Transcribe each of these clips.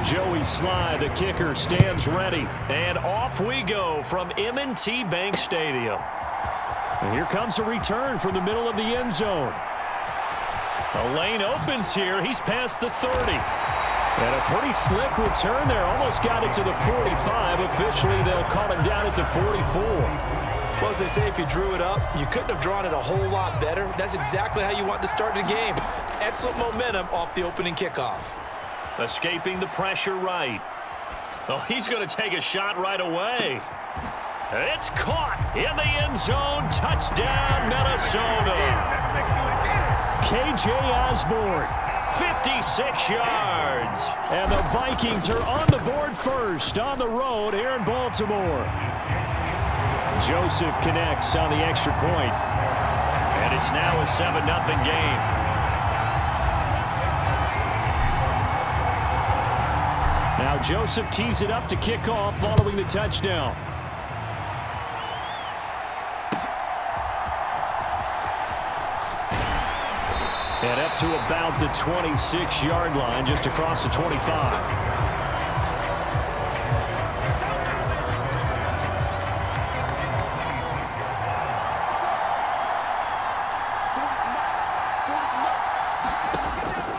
Joey Sly, the kicker, stands ready. And off we go from M&T Bank Stadium. And here comes a return from the middle of the end zone. The lane opens here. He's past the 30. And a pretty slick return there. Almost got it to the 45. Officially, they'll call him down at the 44. Well, as they say, if you drew it up, you couldn't have drawn it a whole lot better. That's exactly how you want to start the game. Excellent momentum off the opening kickoff. Escaping the pressure right. Oh, he's going to take a shot right away. It's caught in the end zone. Touchdown, Minnesota. KJ Osborne, 56 yards. And the Vikings are on the board first on the road here in Baltimore. Joseph connects on the extra point. And it's now a 7-0 game. Now Joseph tees it up to kick off following the touchdown. And up to about the 26-yard line, just across the 25.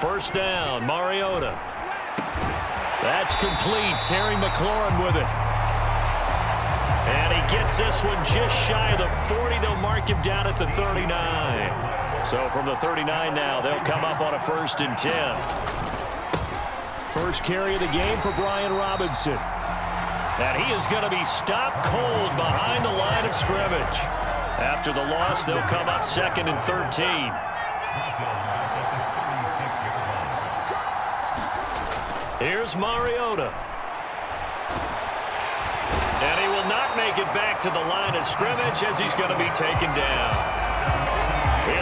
First down, Mariota. That's complete. Terry McLaurin with it. And he gets this one just shy of the 40. They'll mark him down at the 39. So from the 39 now, they'll come up on a 1st and 10. First carry of the game for Brian Robinson. And he is going to be stopped cold behind the line of scrimmage. After the loss, they'll come up 2nd and 13. Here's Mariota. And he will not make it back to the line of scrimmage as he's going to be taken down.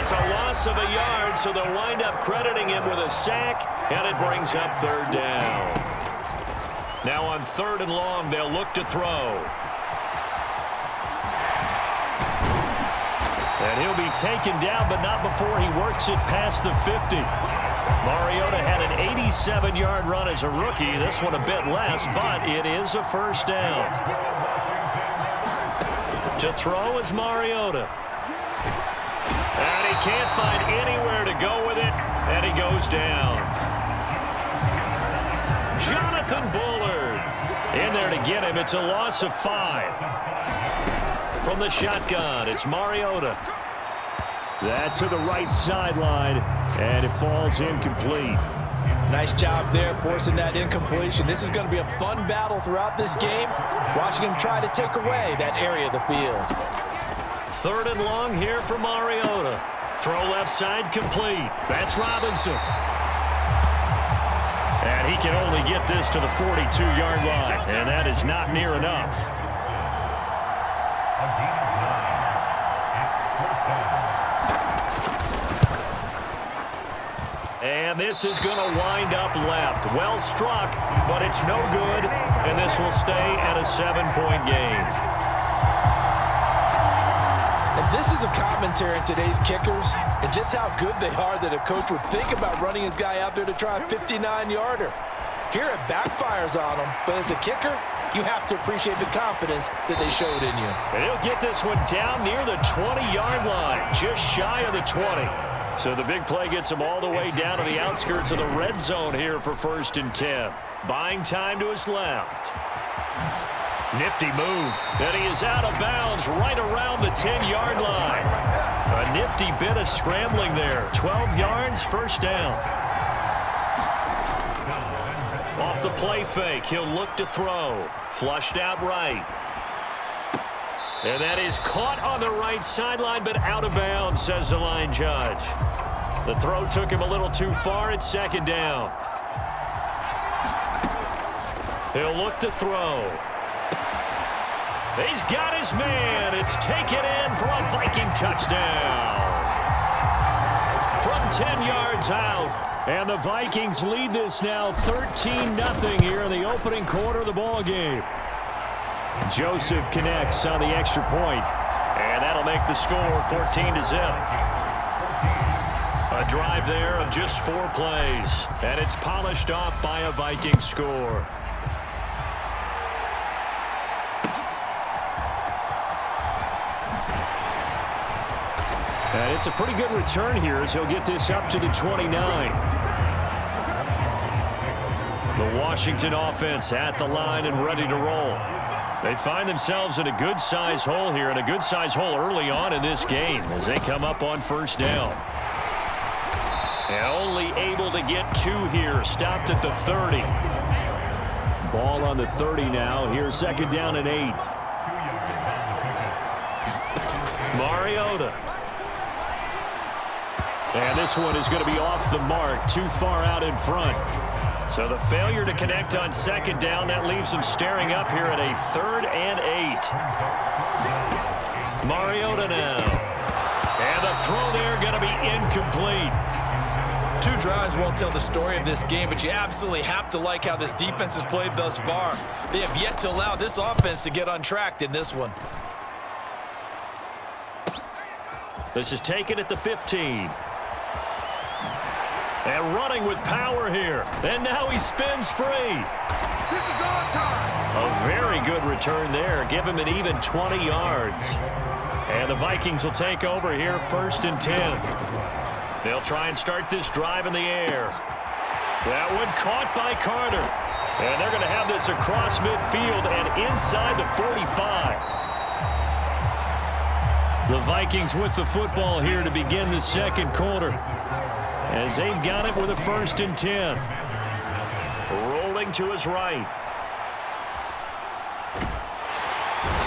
It's a loss of a yard, so they'll wind up crediting him with a sack, and it brings up 3rd down. Now on 3rd and long, they'll look to throw. And he'll be taken down, but not before he works it past the 50. Mariota had an 87-yard run as a rookie. This one a bit less, but it is a 1st down. To throw is Mariota. And he can't find anywhere to go with it, and he goes down. Jonathan Bullard in there to get him. It's a loss of 5. From the shotgun, it's Mariota. That to the right sideline, and it falls incomplete. Nice job there forcing that incompletion. This is going to be a fun battle throughout this game, watching him try to take away that area of the field. 3rd and long here for Mariota. Throw left side complete. That's Robinson. And he can only get this to the 42-yard line, and that is not near enough. And this is going to wind up left. Well struck, but it's no good, and this will stay at a 7-point game. And this is a commentary on today's kickers and just how good they are that a coach would think about running his guy out there to try a 59-yarder. Here it backfires on him, but as a kicker, you have to appreciate the confidence that they showed in you. And he'll get this one down near the 20-yard line, just shy of the 20. So the big play gets him all the way down to the outskirts of the red zone here for 1st and 10. Buying time to his left. Nifty move. And he is out of bounds right around the 10-yard line. A nifty bit of scrambling there. 12 yards, 1st down. Off the play fake, he'll look to throw. Flushed out right. And that is caught on the right sideline, but out of bounds, says the line judge. The throw took him a little too far. It's 2nd down. He'll look to throw. He's got his man. It's taken in for a Viking touchdown. From 10 yards out. And the Vikings lead this now 13-0 here in the opening quarter of the ball game. Joseph connects on the extra point, and that'll make the score 14-0. A A drive there of just 4 plays. And it's polished off by a Vikings score. And it's a pretty good return here as he'll get this up to the 29. The Washington offense at the line and ready to roll. They find themselves in a good-sized hole here, and a good-sized hole early on in this game as they come up on first down. And only able to get 2 here, stopped at the 30. Ball on the 30 now. Here's second down and 8. Mariota. And this one is going to be off the mark, too far out in front. So the failure to connect on second down, that leaves them staring up here at a 3rd and 8. Mariota now. And the throw there going to be incomplete. 2 drives won't tell the story of this game, but you absolutely have to like how this defense has played thus far. They have yet to allow this offense to get untracked in this one. This is taken at the 15. And running with power here. And now he spins free. This is our time. A very good return there. Give him an even 20 yards. And the Vikings will take over here, 1st and 10. They'll try and start this drive in the air. That one caught by Carter. And they're going to have this across midfield and inside the 45. The Vikings with the football here to begin the second quarter, as they've got it with a 1st and 10. Rolling to his right.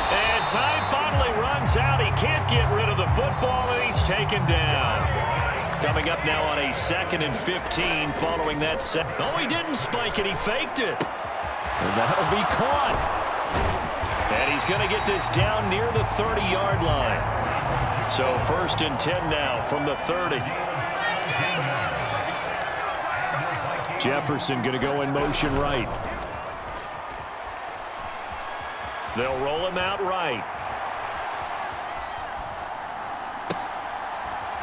And time finally runs out. He can't get rid of the football, and he's taken down. Coming up now on a 2nd and 15 following that set. Oh, he didn't spike it. He faked it. And that'll be caught. And he's going to get this down near the 30-yard line. So 1st and 10 now from the 30. Jefferson going to go in motion right. They'll roll him out right.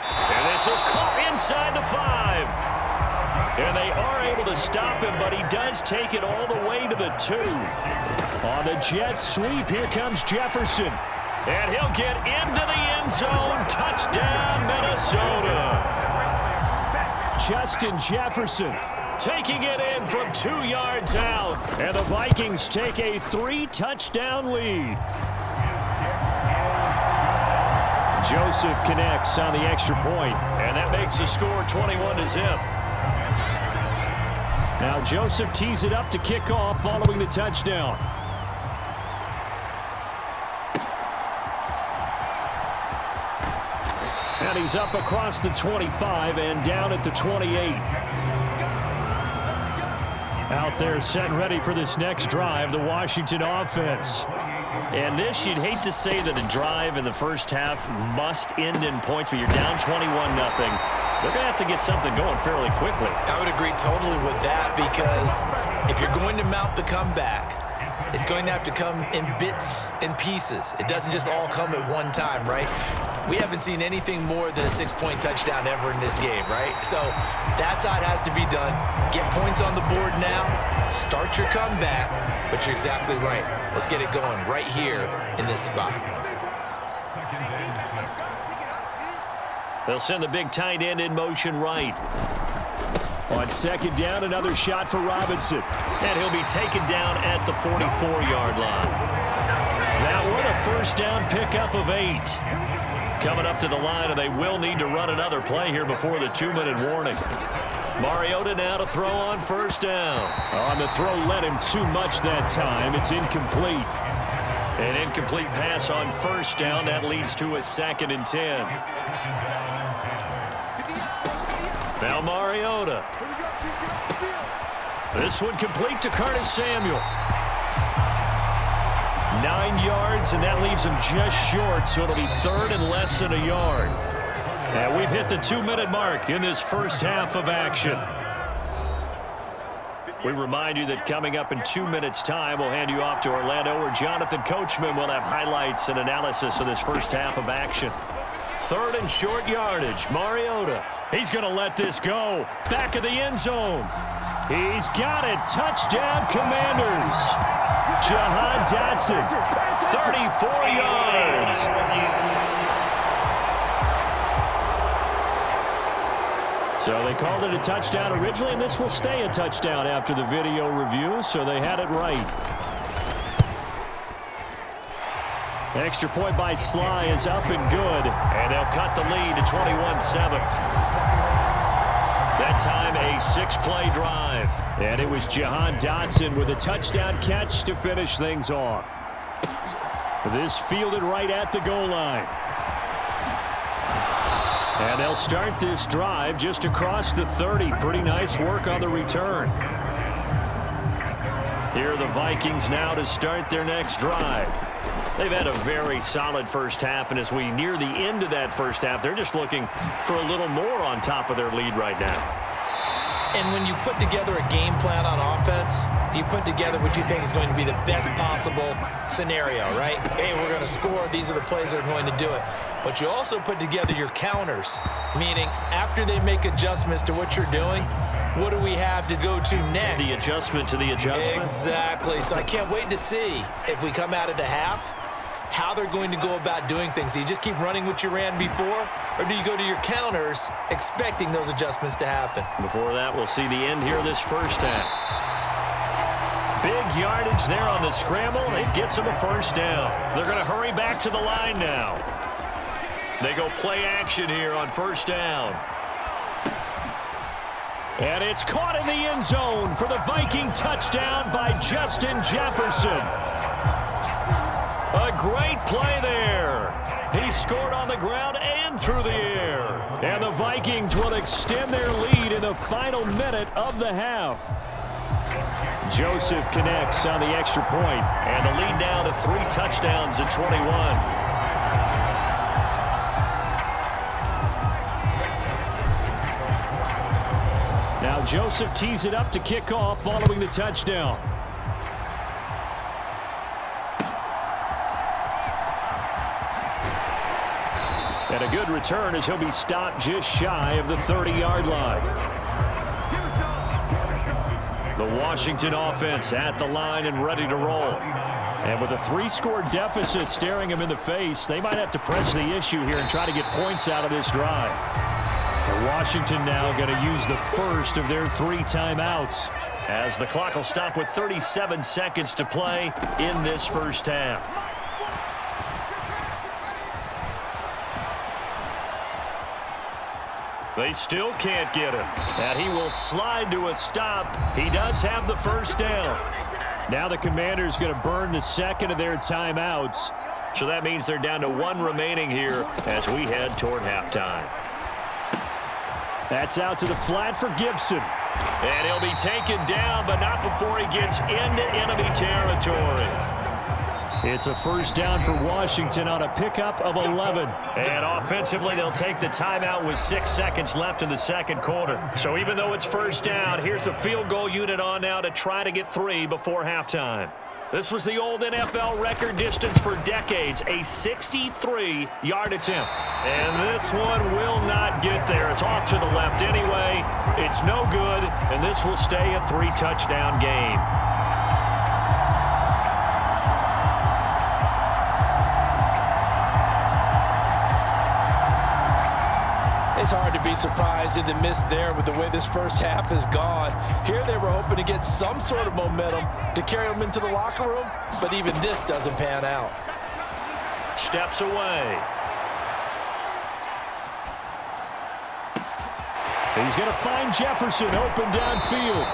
And this is caught inside the 5. And they are able to stop him, but he does take it all the way to the 2. On the jet sweep, here comes Jefferson. And he'll get into the end zone. Touchdown, Minnesota. Justin Jefferson taking it in from 2 yards out. And the Vikings take a 3-touchdown lead. Joseph connects on the extra point, and that makes the score 21-0. Now Joseph tees it up to kick off following the touchdown. And he's up across the 25 and down at the 28. Out there set and ready for this next drive, the Washington offense. And this, you'd hate to say that a drive in the first half must end in points, but you're down 21-0. They're going to have to get something going fairly quickly. I would agree totally with that, because if you're going to mount the comeback, it's going to have to come in bits and pieces. It doesn't just all come at one time, right? We haven't seen anything more than a 6-point touchdown ever in this game, right? So that's how it has to be done. Get points on the board now. Start your comeback. But you're exactly right. Let's get it going right here in this spot. They'll send the big tight end in motion right. On second down, another shot for Robinson. And he'll be taken down at the 44-yard line. That one, a 1st down pickup of 8. Coming up to the line, and they will need to run another play here before the 2-minute warning. Mariota now to throw on 1st down. On the throw, led him too much that time. It's incomplete. An incomplete pass on 1st down. That leads to a 2nd and 10. Now Mariota. This one complete to Curtis Samuel. 9 yards, and that leaves him just short, so it'll be 3rd and less than a yard. And we've hit the 2-minute mark in this first half of action. We remind you that coming up in 2 minutes' time, we'll hand you off to Orlando, where Jonathan Coachman will have highlights and analysis of this first half of action. Third and short yardage. Mariota. He's going to let this go. Back of the end zone. He's got it. Touchdown, Commanders. Jahan Dotson, 34 yards. So they called it a touchdown originally, and this will stay a touchdown after the video review, so they had it right. Extra point by Sly is up and good, and they'll cut the lead to 21-7. That time a 6-play drive, and it was Jahan Dotson with a touchdown catch to finish things off. This fielded right at the goal line. And they'll start this drive just across the 30. Pretty nice work on the return. Here are the Vikings now to start their next drive. They've had a very solid first half, and as we near the end of that first half, they're just looking for a little more on top of their lead right now. And when you put together a game plan on offense, you put together what you think is going to be the best possible scenario, right? Hey, we're going to score. These are the plays that are going to do it. But you also put together your counters, meaning after they make adjustments to what you're doing, what do we have to go to next? The adjustment to the adjustment. Exactly. So I can't wait to see if we come out of the half, how they're going to go about doing things. Do you just keep running what you ran before, or do you go to your counters expecting those adjustments to happen? Before that, we'll see the end here this first half. Big yardage there on the scramble. It gets them a first down. They're going to hurry back to the line now. They go play action here on first down. And it's caught in the end zone for the Viking touchdown by Justin Jefferson. A great play there. He scored on the ground and through the air. And the Vikings will extend their lead in the final minute of the half. Joseph connects on the extra point, and the lead now to 3 touchdowns at 21. Now Joseph tees it up to kick off following the touchdown. And a good return as he'll be stopped just shy of the 30-yard line. The Washington offense at the line and ready to roll. And with a 3-score deficit staring him in the face, they might have to press the issue here and try to get points out of this drive. Washington now going to use the first of their 3 timeouts, as the clock will stop with 37 seconds to play in this first half. They still can't get him, and he will slide to a stop. He does have the first down. Now the Commanders going to burn the second of their timeouts, so that means they're down to 1 remaining here as we head toward halftime. That's out to the flat for Gibson. And he'll be taken down, but not before he gets into enemy territory. It's a first down for Washington on a pickup of 11. And offensively, they'll take the timeout with 6 seconds left in the second quarter. So even though it's first down, here's the field goal unit on now to try to get 3 before halftime. This was the old NFL record distance for decades, a 63-yard attempt. And this one will not get there. It's off to the left anyway. It's no good, and this will stay a 3-touchdown game. It's hard to be surprised in the miss there with the way this first half has gone. Here they were hoping to get some sort of momentum to carry them into the locker room, but even this doesn't pan out. Steps away. He's going to find Jefferson open downfield.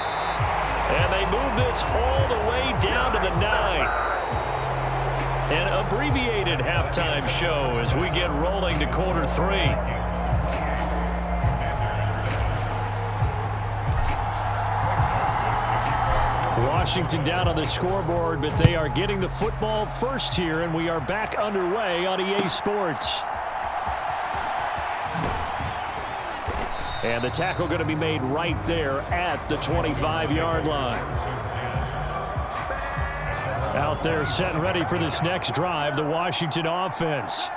And they move this all the way down to the 9. An abbreviated halftime show as we get rolling to quarter 3. Washington down on the scoreboard, but they are getting the football first here, and we are back underway on EA Sports. And the tackle going to be made right there at the 25-yard line. Out there set and ready for this next drive, the Washington offense.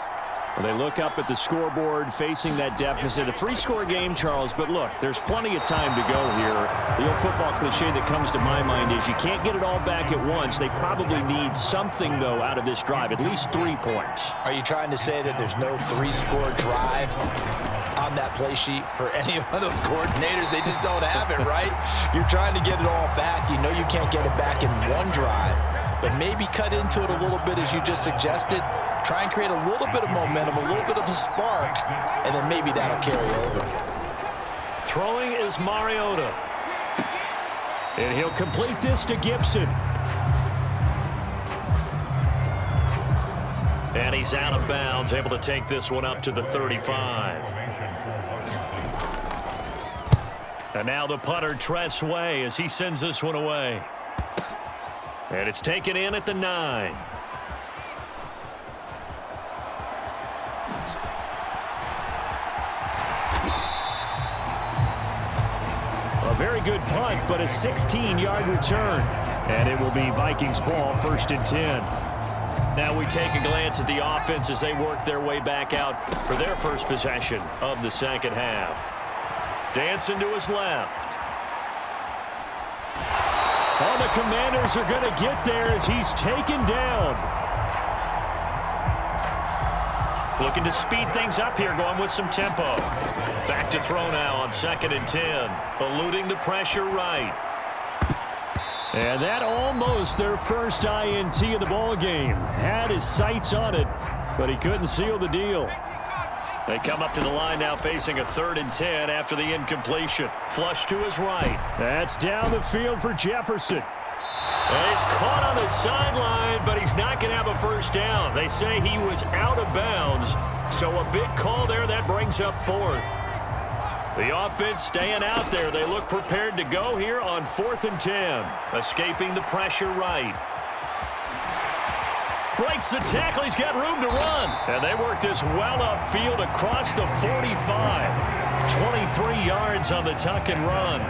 Well, they look up at the scoreboard facing that deficit. A 3-score game, Charles, but look, there's plenty of time to go here. The old football cliche that comes to my mind is you can't get it all back at once. They probably need something, though, out of this drive, at least 3 points. Are you trying to say that there's no 3-score drive on that play sheet for any of those coordinators? They just don't have it, right? You're trying to get it all back. You know you can't get it back in one drive, but maybe cut into it a little bit as you just suggested. Try and create a little bit of momentum, a little bit of a spark, and then maybe that'll carry over. Throwing is Mariota. And he'll complete this to Gibson. And he's out of bounds, able to take this one up to the 35. And now the punter, Tress Way, as he sends this one away. And it's taken in at the 9. A very good punt, but a 16-yard return. And it will be Vikings ball, 1st and 10. Now we take a glance at the offense as they work their way back out for their first possession of the second half. Dancing to his left. Oh, the Commanders are going to get there as he's taken down. Looking to speed things up here, going with some tempo. Back to throw now on 2nd and 10. Eluding the pressure right. And that almost their first INT of the ball game. Had his sights on it, but he couldn't seal the deal. They come up to the line now facing a 3rd and 10 after the incompletion. Flush to his right. That's down the field for Jefferson. And he's caught on the sideline, but he's not going to have a first down. They say he was out of bounds, so a big call there that brings up 4th. The offense staying out there. They look prepared to go here on 4th and 10. Escaping the pressure right. Breaks the tackle. He's got room to run. And they work this well upfield across the 45. 23 yards on the tuck and run.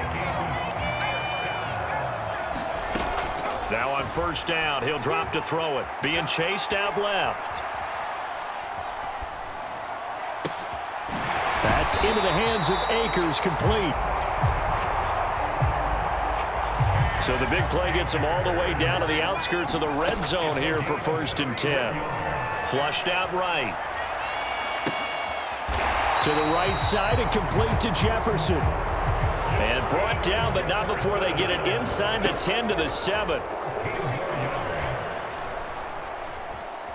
Now on 1st down, he'll drop to throw it. Being chased out left. That's into the hands of Akers, complete. So the big play gets him all the way down to the outskirts of the red zone here for 1st and 10. Flushed out right. To the right side and complete to Jefferson. And brought down, but not before they get it inside the 10 to the 7.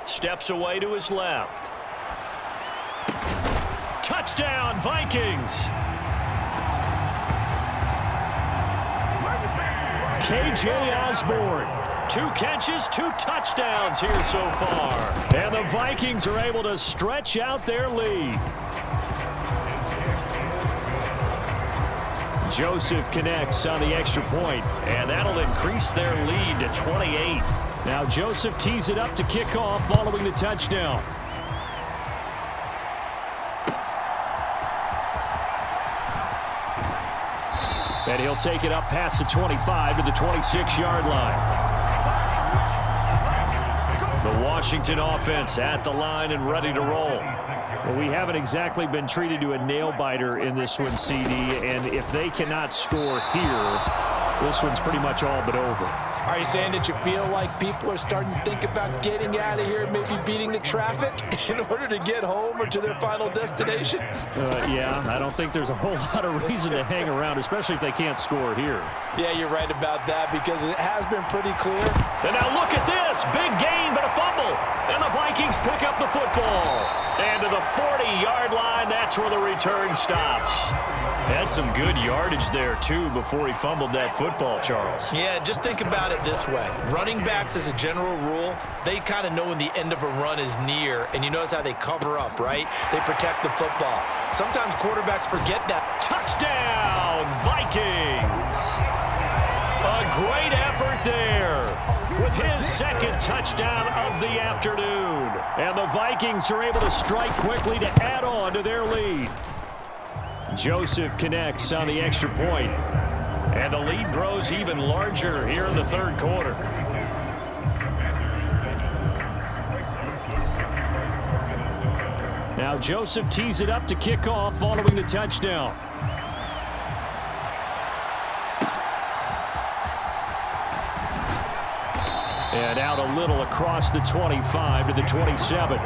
Steps away to his left. Touchdown, Vikings. KJ Osborne. 2 catches, 2 touchdowns here so far. And the Vikings are able to stretch out their lead. Joseph connects on the extra point, and that'll increase their lead to 28. Now Joseph tees it up to kick off following the touchdown. And he'll take it up past the 25 to the 26-yard line. The Washington offense at the line and ready to roll. Well, we haven't exactly been treated to a nail-biter in this one, CD, and if they cannot score here, this one's pretty much all but over. Are you saying that you feel like people are starting to think about getting out of here, maybe beating the traffic in order to get home or to their final destination? Yeah, I don't think there's a whole lot of reason to hang around, especially if they can't score here. Yeah, you're right about that because it has been pretty clear. And now look at this. Big gain, but a fumble. And the Vikings pick up the football. And to the 40-yard line, that's where the return stops. Had some good yardage there, too, before he fumbled that football, Charles. Yeah, just think about it this way. Running backs, as a general rule, they kind of know when the end of a run is near, and you notice how they cover up, right? They protect the football. Sometimes quarterbacks forget that. Touchdown, Vikings! A great effort there with his 2nd touchdown of the afternoon. And the Vikings are able to strike quickly to add on to their lead. Joseph connects on the extra point. And the lead grows even larger here in the 3rd quarter. Now Joseph tees it up to kick off following the touchdown. And out a little across the 25 to the 27.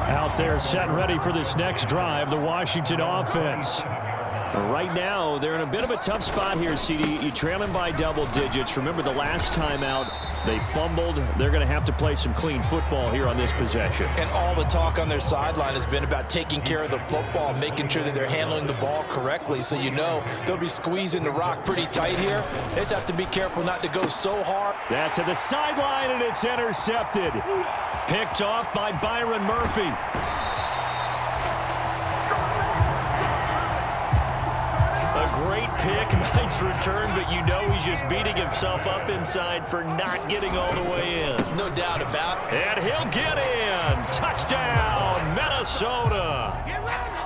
Out there set and ready for this next drive, the Washington offense. Right now, they're in a bit of a tough spot here, CD. You trail them by double digits. Remember the last time out, they fumbled. They're going to have to play some clean football here on this possession. And all the talk on their sideline has been about taking care of the football, making sure that they're handling the ball correctly. So you know they'll be squeezing the rock pretty tight here. They just have to be careful not to go so hard. That to the sideline, and it's intercepted. Picked off by Byron Murphy. Great pick, nice return, but you know he's just beating himself up inside for not getting all the way in. No doubt about it. And he'll get in. Touchdown, Minnesota.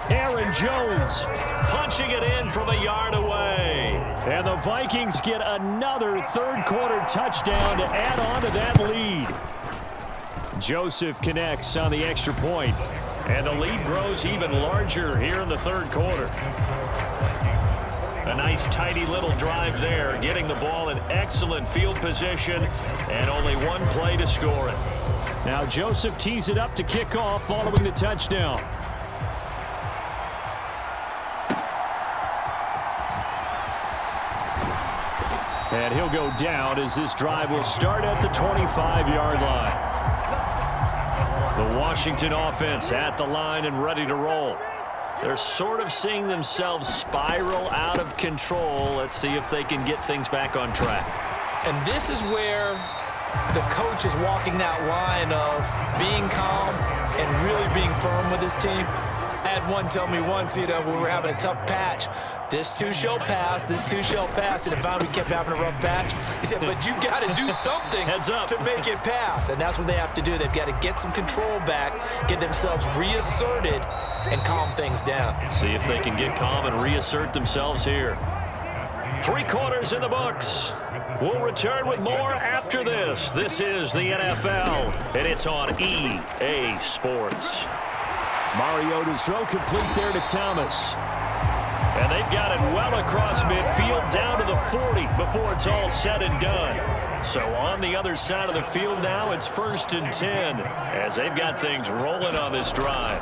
Aaron Jones punching it in from a yard away. And the Vikings get another third-quarter touchdown to add on to that lead. Joseph connects on the extra point, and the lead grows even larger here in the third quarter. A nice, tidy little drive there, getting the ball in excellent field position, and only one play to score it. Now Joseph tees it up to kick off following the touchdown. And he'll go down as this drive will start at the 25-yard line. The Washington offense at the line and ready to roll. They're sort of seeing themselves spiral out of control. Let's see if they can get things back on track. And this is where the coach is walking that line of being calm and really being firm with his team. I had one tell me once, when we were having a tough patch, this too shall pass, this too shall pass. And if we kept having a rough patch, he said, but you got to do something to make it pass. And that's what they have to do. They've got to get some control back, get themselves reasserted, and calm things down. See if they can get calm and reassert themselves here. 3 quarters in the books. We'll return with more after this. This is the NFL, and it's on EA Sports. Mariota's throw complete there to Thomas. And they've got it well across midfield down to the 40 before it's all said and done. So on the other side of the field now, it's 1st and 10 as they've got things rolling on this drive.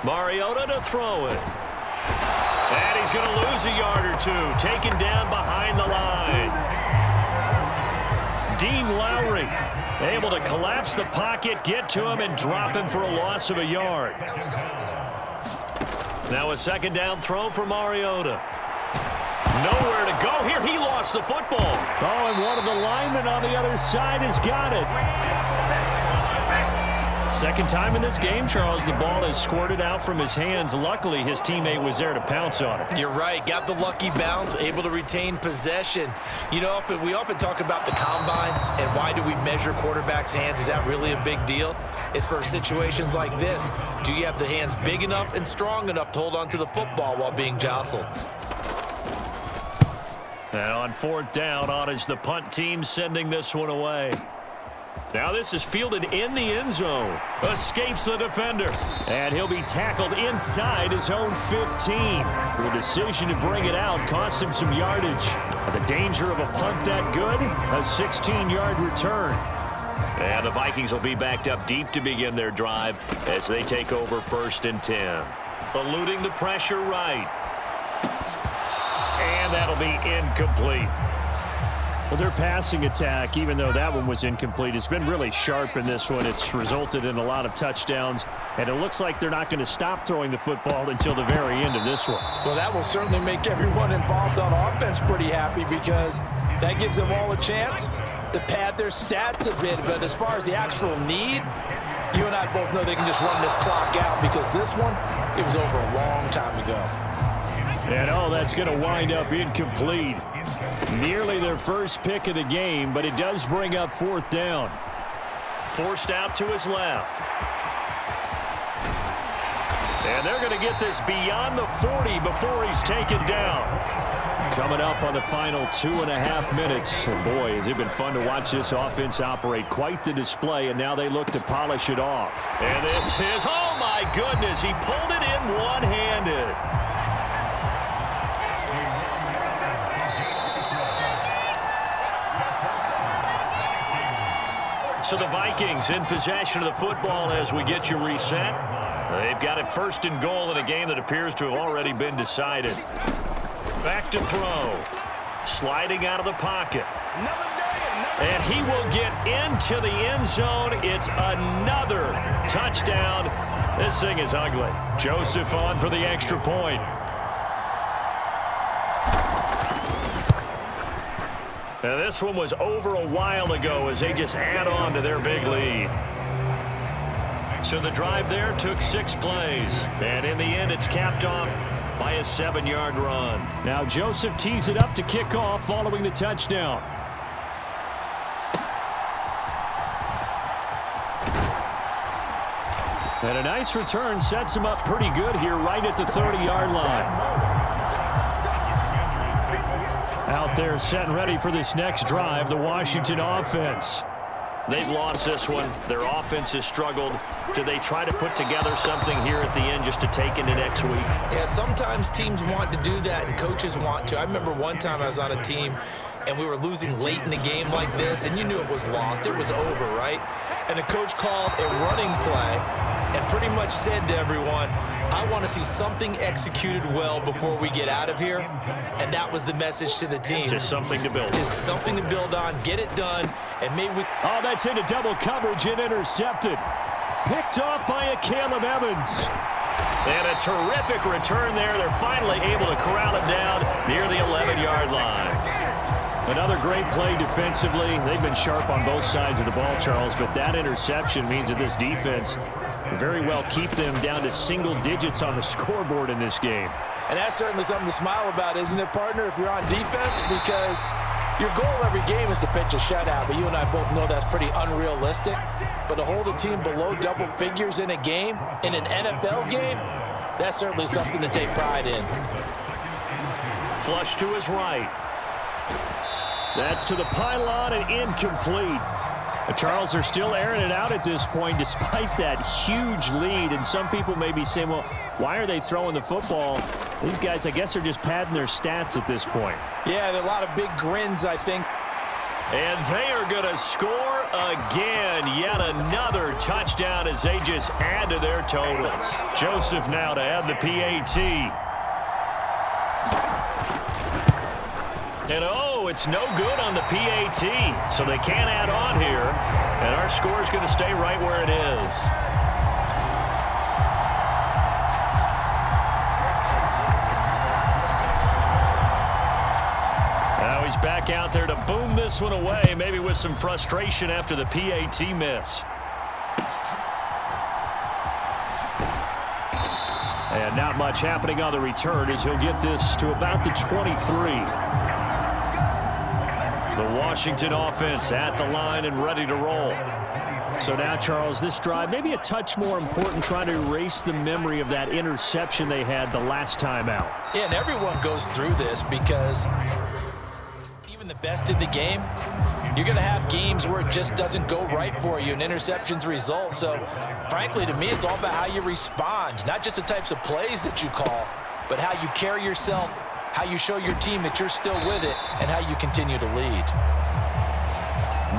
Mariota to throw it. And he's going to lose a yard or two, taken down behind the line. Dean Lowry able to collapse the pocket, get to him, and drop him for a loss of a yard. Now a 2nd down throw for Mariota. Nowhere to go here. He lost the football. Oh, and one of the linemen on the other side has got it. 2nd time in this game, Charles, the ball has squirted out from his hands. Luckily, his teammate was there to pounce on it. You're right. Got the lucky bounce, able to retain possession. We often talk about the combine and why do we measure quarterbacks' hands. Is that really a big deal? It's for situations like this. Do you have the hands big enough and strong enough to hold on to the football while being jostled? And on 4th down, on is the punt team sending this one away. Now this is fielded in the end zone. Escapes the defender. And he'll be tackled inside his own 15. The decision to bring it out cost him some yardage. The danger of a punt that good, a 16-yard return. And the Vikings will be backed up deep to begin their drive as they take over 1st and 10. Eluding the pressure right. And that'll be incomplete. Well, their passing attack, even though that one was incomplete, has been really sharp in this one. It's resulted in a lot of touchdowns, and it looks like they're not going to stop throwing the football until the very end of this one. Well, that will certainly make everyone involved on offense pretty happy because that gives them all a chance to pad their stats a bit. But as far as the actual need, you and I both know they can just run this clock out because this one, it was over a long time ago. And that's going to wind up incomplete. Nearly their first pick of the game, but it does bring up 4th down. Forced out to his left. And they're going to get this beyond the 40 before he's taken down. Coming up on the final 2.5 minutes. And boy, has it been fun to watch this offense operate. Quite the display, and now they look to polish it off. And this is, oh my goodness, he pulled it in one-handed. So the Vikings in possession of the football as we get you reset. They've got it 1st and goal in a game that appears to have already been decided. Back to throw. Sliding out of the pocket. And he will get into the end zone. It's another touchdown. This thing is ugly. Joseph on for the extra point. Now this one was over a while ago as they just add on to their big lead. So the drive there took 6 plays. And in the end, it's capped off by a 7-yard run. Now Joseph tees it up to kick off following the touchdown. And a nice return sets him up pretty good here right at the 30-yard line. Out there set and ready for this next drive, the Washington offense. They've lost this one. Their offense has struggled. Do they try to put together something here at the end just to take into next week? Yeah, sometimes teams want to do that and coaches want to. I remember one time I was on a team and we were losing late in the game like this, and you knew it was lost. It was over, right? And the coach called a running play and pretty much said to everyone, I want to see something executed well before we get out of here. And that was the message to the team. Just something to build. Just something to build on, get it done, and maybe we... Oh, that's into double coverage and intercepted. Picked off by a Caleb Evans. And a terrific return there. They're finally able to corral him down near the 11-yard line. Another great play defensively. They've been sharp on both sides of the ball, Charles, but that interception means that this defense very well keep them down to single digits on the scoreboard in this game. And that's certainly something to smile about, isn't it, partner, if you're on defense? Because your goal every game is to pitch a shutout, but you and I both know that's pretty unrealistic. But to hold a team below double figures in a game, in an NFL game, that's certainly something to take pride in. Flush to his right. That's to the pylon and incomplete. Charles, they're still airing it out at this point despite that huge lead. And some people may be saying, well, why are they throwing the football? These guys, I guess, are just padding their stats at this point. Yeah, there are a lot of big grins, I think. And they are going to score again. Yet another touchdown as they just add to their totals. Joseph now to add the PAT. And oh, it's no good on the PAT. So they can't add on here. And our score is going to stay right where it is. Now he's back out there to boom this one away, maybe with some frustration after the PAT miss. And not much happening on the return as he'll get this to about the 23. The Washington offense at the line and ready to roll. So now, Charles, this drive maybe a touch more important, trying to erase the memory of that interception they had the last time out. Yeah, and everyone goes through this because even the best in the game, you're going to have games where it just doesn't go right for you and interceptions result. So, frankly, to me, it's all about how you respond, not just the types of plays that you call, but how you carry yourself, how you show your team that you're still with it, and how you continue to lead.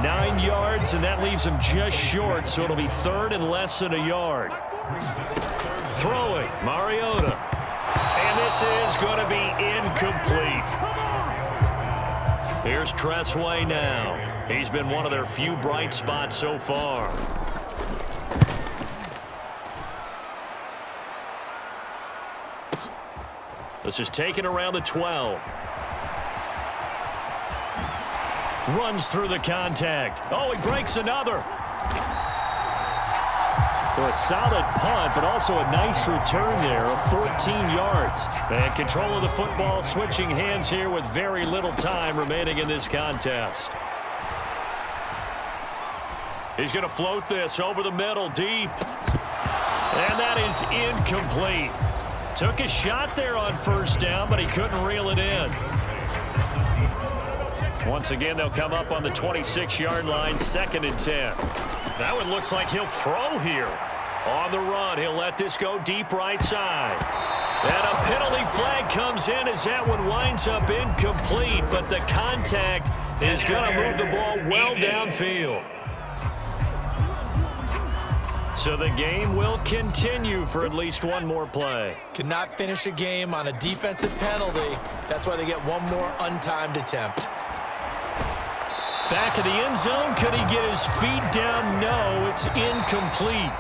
9 yards, and that leaves him just short, so it'll be third and less than a yard. Throwing, Mariota. And this is going to be incomplete. Here's Tressway now. He's been one of their few bright spots so far. This is taken around the 12. Runs through the contact. Oh, he breaks another. A solid punt, but also a nice return there of 14 yards. And control of the football, switching hands here with very little time remaining in this contest. He's going to float this over the middle, deep. And that is incomplete. Took a shot there on first down, but he couldn't reel it in. Once again, they'll come up on the 26-yard line, 2nd and 10. That one looks like he'll throw here. On the run, he'll let this go deep right side. And a penalty flag comes in as that one winds up incomplete, but the contact is going to move the ball well downfield. So the game will continue for at least one more play. Cannot finish a game on a defensive penalty. That's why they get one more untimed attempt. Back of the end zone, could he get his feet down? No, it's incomplete.